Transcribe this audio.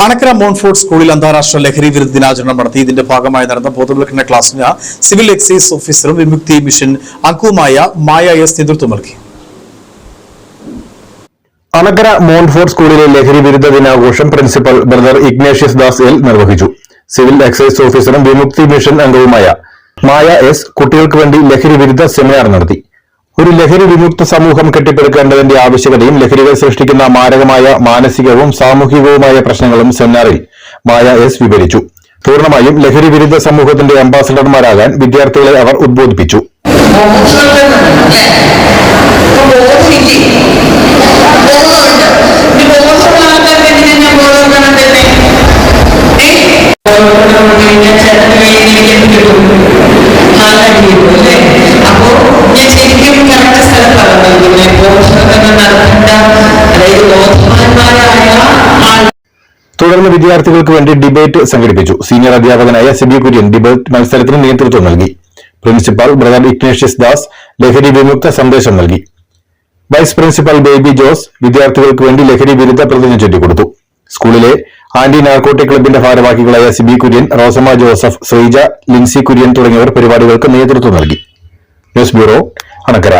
Anakkara Montfort സ്കൂളിൽ അന്താരാഷ്ട്ര ലഹരി വിരുദ്ധ ദിനാചരണം നടത്തി. ഇതിന്റെ ഭാഗമായി നടന്ന ബോധവൽക്കരണ ക്ലാസിന് സിവിൽ എക്സൈസ് ഓഫീസറും വിമുക്തി മിഷൻ അംഗവുമായ മായ എസ് നേതൃത്വം നൽകി. അണക്കര മോൺഫോർട്ട് സ്കൂളിലെ ലഹരി വിരുദ്ധ ദിനാഘോഷം principal brother Ignatius Das L നിർവഹിച്ചു. സിവിൽ എക്സൈസ് ഓഫീസറും വിമുക്തി മിഷൻ അംഗവുമായ മായ എസ് കുട്ടികൾക്ക് വേണ്ടി ലഹരി വിരുദ്ധ സെമിനാർ നടത്തി. ഒരു ലഹരി വിമുക്ത സമൂഹം കെട്ടിപ്പടുക്കേണ്ടതിന്റെ ആവശ്യകതയും ലഹരികൾ സൃഷ്ടിക്കുന്ന മാരകമായ മാനസികവും സാമൂഹികവുമായ പ്രശ്നങ്ങളും സെമിനാറിൽ മായ എസ് വിവരിച്ചു. പൂർണ്ണമായും ലഹരി വിരുദ്ധ സമൂഹത്തിന്റെ അംബാസഡർമാരാകാൻ വിദ്യാർത്ഥികളെ അവർ ഉദ്ബോധിപ്പിച്ചു. തുടർന്ന് വിദ്യാർത്ഥികൾക്ക് വേണ്ടി ഡിബേറ്റ് സംഘടിപ്പിച്ചു. സീനിയർ അധ്യാപകനായ സിബി കുര്യൻ ഡിബേറ്റ് മത്സരത്തിന് നേതൃത്വം നൽകി. പ്രിൻസിപ്പൽ ബ്രദർ ഇഗ്നേഷ്യസ് ദാസ് ലഹരി വിമുക്ത സന്ദേശം നൽകി. വൈസ് പ്രിൻസിപ്പൽ ബേബി ജോസ് വിദ്യാർത്ഥികൾക്ക് വേണ്ടി ലഹരി വിരുദ്ധ പ്രതിജ്ഞ ചൊല്ലിക്കൊടുത്തു. സ്കൂളിലെ ആന്റി നാർക്കോട്ടിക് ക്ലബിന്റെ ഭാരവാഹികളായ സിബി കുര്യൻ, റോസമ്മ ജോസഫ്, ശ്രീജ, ലിൻസി കുര്യൻ തുടങ്ങിയവർ പരിപാടികൾക്ക് നേതൃത്വം നൽകി. News bureau, Anakkara.